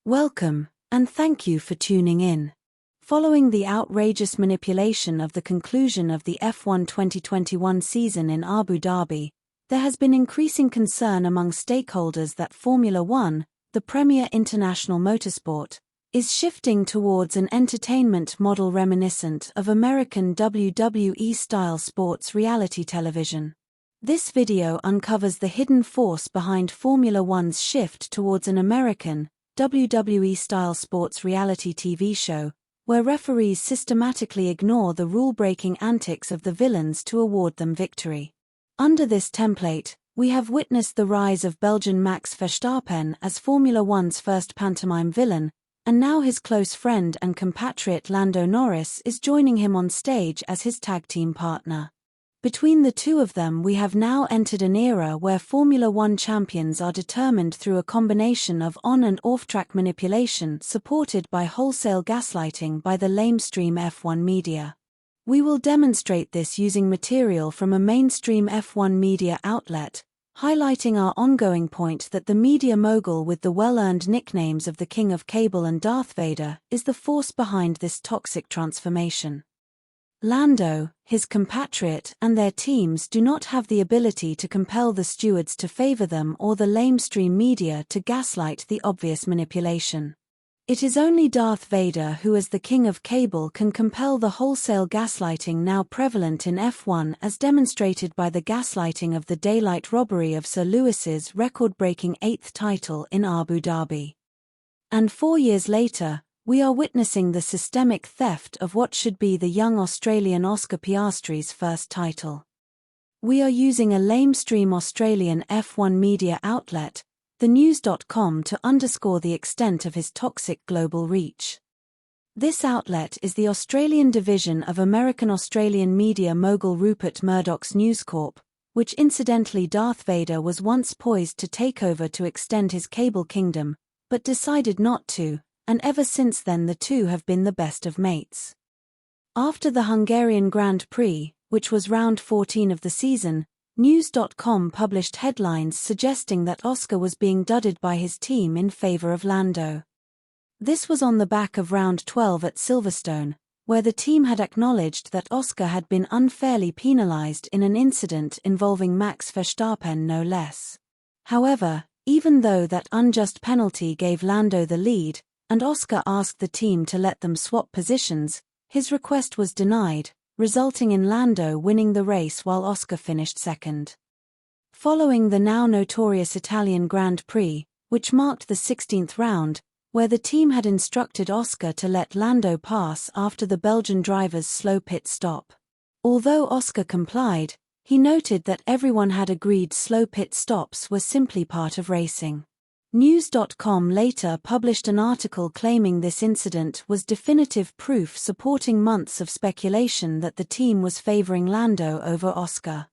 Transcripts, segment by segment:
Welcome, and thank you for tuning in. Following the outrageous manipulation of the conclusion of the F1 2021 season in Abu Dhabi, there has been increasing concern among stakeholders that Formula One, the premier international motorsport, is shifting towards an entertainment model reminiscent of American WWE-style sports reality television. This video uncovers the hidden force behind Formula One's shift towards an American, WWE-style sports reality TV show, where referees systematically ignore the rule-breaking antics of the villains to award them victory. Under this template, we have witnessed the rise of Belgian Max Verstappen as Formula One's first pantomime villain, and now his close friend and compatriot Lando Norris is joining him on stage as his tag team partner. Between the two of them, we have now entered an era where Formula One champions are determined through a combination of on- and off-track manipulation supported by wholesale gaslighting by the lamestream F1 media. We will demonstrate this using material from a mainstream F1 media outlet, highlighting our ongoing point that the media mogul with the well-earned nicknames of the King of Cable and Darth Vader is the force behind this toxic transformation. Lando, his compatriot, and their teams do not have the ability to compel the stewards to favor them or the lamestream media to gaslight the obvious manipulation. It is only Darth Vader who, as the King of Cable, can compel the wholesale gaslighting now prevalent in F1, as demonstrated by the gaslighting of the daylight robbery of Sir Lewis's record-breaking 8th title in Abu Dhabi. And 4 years later, we are witnessing the systemic theft of what should be the young Australian Oscar Piastri's first title. We are using a lamestream Australian F1 media outlet, thenews.com, to underscore the extent of his toxic global reach. This outlet is the Australian division of American-Australian media mogul Rupert Murdoch's News Corp, which incidentally Darth Vader was once poised to take over to extend his cable kingdom, but decided not to, and ever since then the two have been the best of mates. After the Hungarian Grand Prix, which was round 14 of the season, News.com published headlines suggesting that Oscar was being dudded by his team in favor of Lando. This was on the back of round 12 at Silverstone, where the team had acknowledged that Oscar had been unfairly penalized in an incident involving Max Verstappen no less. However, even though that unjust penalty gave Lando the lead, and Oscar asked the team to let them swap positions, his request was denied, resulting in Lando winning the race while Oscar finished second. Following the now notorious Italian Grand Prix, which marked the 16th round, where the team had instructed Oscar to let Lando pass after the Belgian driver's slow pit stop. Although Oscar complied, he noted that everyone had agreed slow pit stops were simply part of racing. News.com later published an article claiming this incident was definitive proof supporting months of speculation that the team was favoring Lando over Oscar.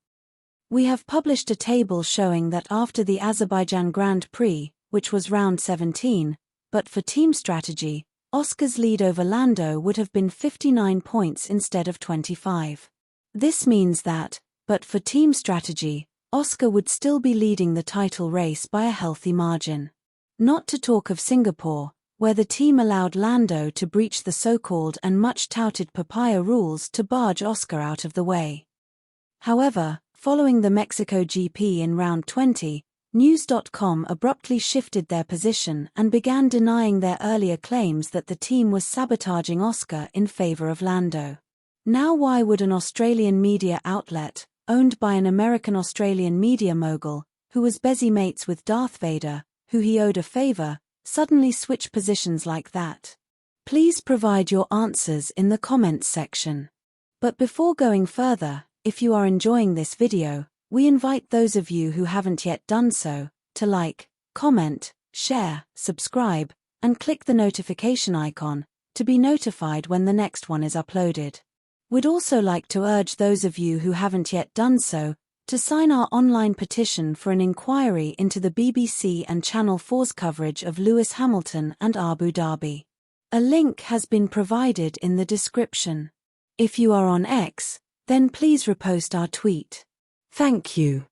We have published a table showing that after the Azerbaijan Grand Prix, which was round 17, but for team strategy, Oscar's lead over Lando would have been 59 points instead of 25. This means that, but for team strategy, Oscar would still be leading the title race by a healthy margin. Not to talk of Singapore, where the team allowed Lando to breach the so-called and much-touted papaya rules to barge Oscar out of the way. However, following the Mexico GP in round 20, News.com abruptly shifted their position and began denying their earlier claims that the team was sabotaging Oscar in favor of Lando. Now, why would an Australian media outlet, owned by an American-Australian media mogul, who was busy mates with Darth Vader, who he owed a favor, suddenly switch positions like that? Please provide your answers in the comments section. But before going further, if you are enjoying this video, we invite those of you who haven't yet done so, to like, comment, share, subscribe, and click the notification icon, to be notified when the next one is uploaded. We'd also like to urge those of you who haven't yet done so, to sign our online petition for an inquiry into the BBC and Channel 4's coverage of Lewis Hamilton and Abu Dhabi. A link has been provided in the description. If you are on X, then please repost our tweet. Thank you.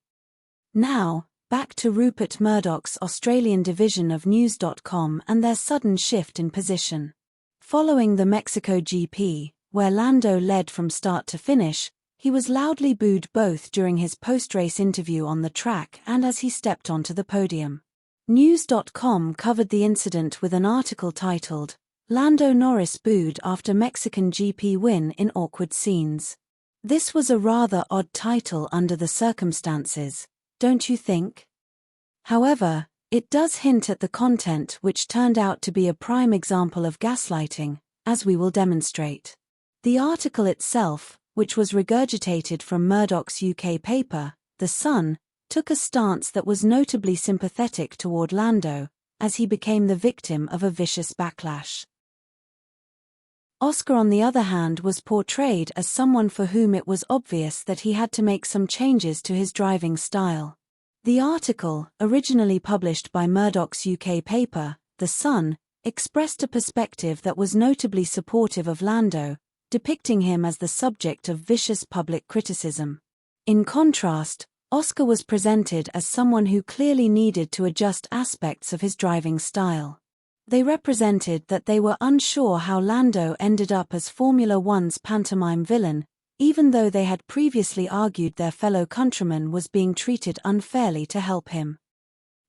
Now, back to Rupert Murdoch's Australian division of News.com and their sudden shift in position. Following the Mexico GP, where Lando led from start to finish, he was loudly booed both during his post-race interview on the track and as he stepped onto the podium. News.com covered the incident with an article titled, "Lando Norris booed after Mexican GP win in awkward scenes." This was a rather odd title under the circumstances, don't you think? However, it does hint at the content which turned out to be a prime example of gaslighting, as we will demonstrate. The article itself, which was regurgitated from Murdoch's UK paper, The Sun, took a stance that was notably sympathetic toward Lando, as he became the victim of a vicious backlash. Oscar, on the other hand, was portrayed as someone for whom it was obvious that he had to make some changes to his driving style. The article, originally published by Murdoch's UK paper, The Sun, expressed a perspective that was notably supportive of Lando, depicting him as the subject of vicious public criticism. In contrast, Oscar was presented as someone who clearly needed to adjust aspects of his driving style. They represented that they were unsure how Lando ended up as Formula One's pantomime villain, even though they had previously argued their fellow countryman was being treated unfairly to help him.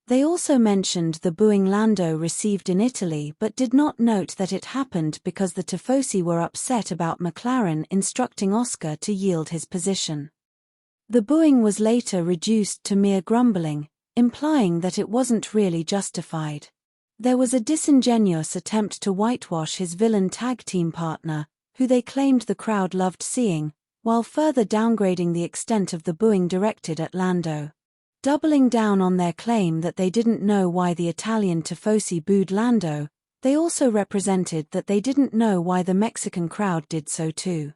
They also mentioned the booing Lando received in Italy but did not note that it happened because the Tifosi were upset about McLaren instructing Oscar to yield his position. The booing was later reduced to mere grumbling, implying that it wasn't really justified. There was a disingenuous attempt to whitewash his villain tag team partner, who they claimed the crowd loved seeing, while further downgrading the extent of the booing directed at Lando. Doubling down on their claim that they didn't know why the Italian Tifosi booed Lando, they also represented that they didn't know why the Mexican crowd did so too.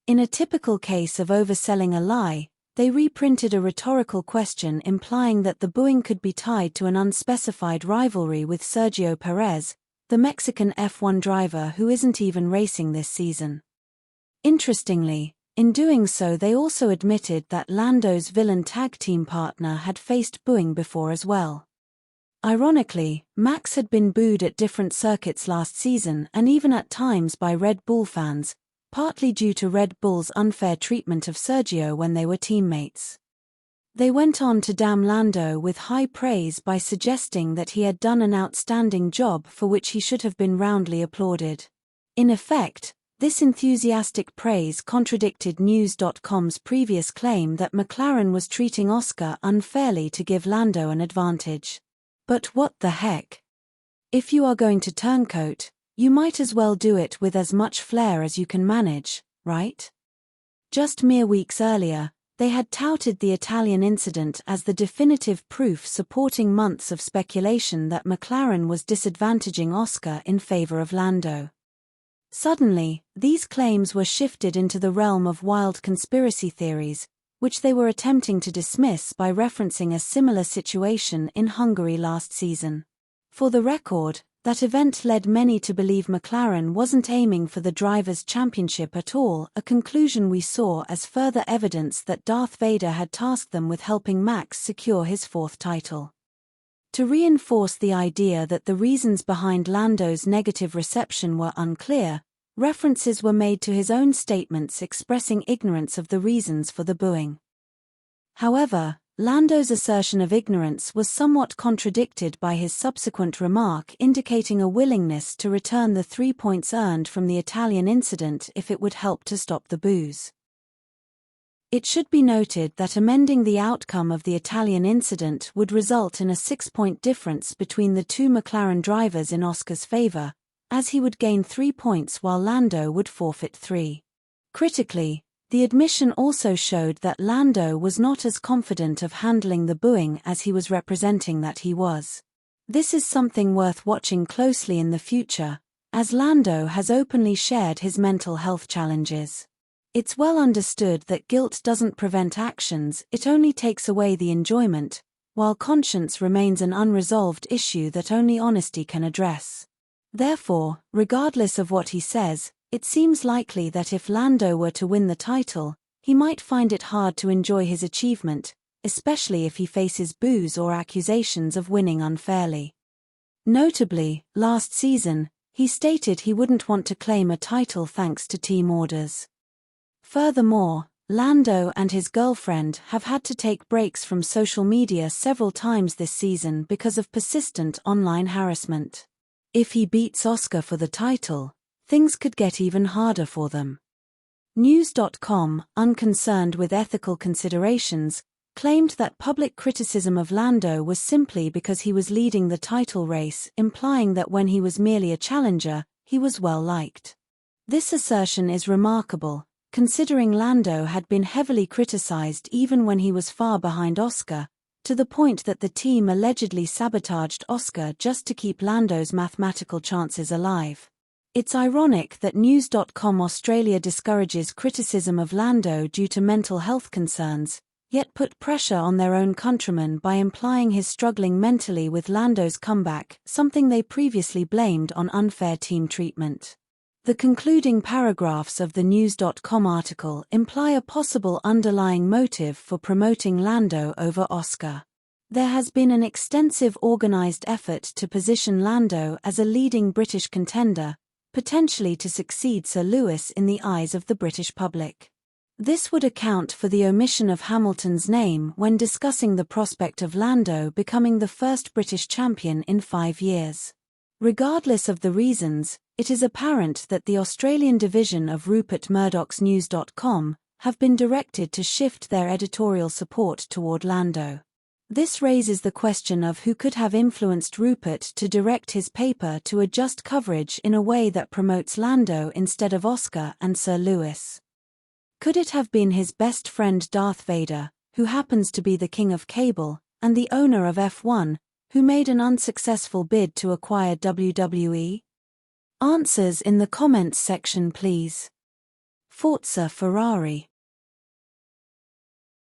In a typical case of overselling a lie, they reprinted a rhetorical question implying that the booing could be tied to an unspecified rivalry with Sergio Perez, the Mexican F1 driver who isn't even racing this season. Interestingly, in doing so they also admitted that Lando's villain tag team partner had faced booing before as well. Ironically, Max had been booed at different circuits last season and even at times by Red Bull fans, partly due to Red Bull's unfair treatment of Sergio when they were teammates. They went on to damn Lando with high praise by suggesting that he had done an outstanding job for which he should have been roundly applauded. In effect, this enthusiastic praise contradicted News.com's previous claim that McLaren was treating Oscar unfairly to give Lando an advantage. But what the heck? If you are going to turncoat, you might as well do it with as much flair as you can manage, right? Just mere weeks earlier, they had touted the Italian incident as the definitive proof supporting months of speculation that McLaren was disadvantaging Oscar in favor of Lando. Suddenly, these claims were shifted into the realm of wild conspiracy theories, which they were attempting to dismiss by referencing a similar situation in Hungary last season. For the record, that event led many to believe McLaren wasn't aiming for the Drivers' Championship at all, a conclusion we saw as further evidence that Darth Vader had tasked them with helping Max secure his fourth title. To reinforce the idea that the reasons behind Lando's negative reception were unclear, references were made to his own statements expressing ignorance of the reasons for the booing. However, Lando's assertion of ignorance was somewhat contradicted by his subsequent remark indicating a willingness to return the 3 points earned from the Italian incident if it would help to stop the boos. It should be noted that amending the outcome of the Italian incident would result in a 6-point difference between the two McLaren drivers in Oscar's favor, as he would gain 3 points while Lando would forfeit 3. Critically, the admission also showed that Lando was not as confident of handling the booing as he was representing that he was. This is something worth watching closely in the future, as Lando has openly shared his mental health challenges. It's well understood that guilt doesn't prevent actions, it only takes away the enjoyment, while conscience remains an unresolved issue that only honesty can address. Therefore, regardless of what he says, it seems likely that if Lando were to win the title, he might find it hard to enjoy his achievement, especially if he faces boos or accusations of winning unfairly. Notably, last season, he stated he wouldn't want to claim a title thanks to team orders. Furthermore, Lando and his girlfriend have had to take breaks from social media several times this season because of persistent online harassment. If he beats Oscar for the title, things could get even harder for them. News.com, unconcerned with ethical considerations, claimed that public criticism of Lando was simply because he was leading the title race, implying that when he was merely a challenger, he was well liked. This assertion is remarkable, considering Lando had been heavily criticized even when he was far behind Oscar, to the point that the team allegedly sabotaged Oscar just to keep Lando's mathematical chances alive. It's ironic that News.com Australia discourages criticism of Lando due to mental health concerns, yet put pressure on their own countrymen by implying his struggling mentally with Lando's comeback, something they previously blamed on unfair team treatment. The concluding paragraphs of the News.com article imply a possible underlying motive for promoting Lando over Oscar. There has been an extensive organized effort to position Lando as a leading British contender, potentially to succeed Sir Lewis in the eyes of the British public. This would account for the omission of Hamilton's name when discussing the prospect of Lando becoming the first British champion in 5 years. Regardless of the reasons, it is apparent that the Australian division of Rupert Murdoch's News.com have been directed to shift their editorial support toward Lando. This raises the question of who could have influenced Rupert to direct his paper to adjust coverage in a way that promotes Lando instead of Oscar and Sir Lewis. Could it have been his best friend Darth Vader, who happens to be the king of cable, and the owner of F1, who made an unsuccessful bid to acquire WWE? Answers in the comments section please. Forza Ferrari.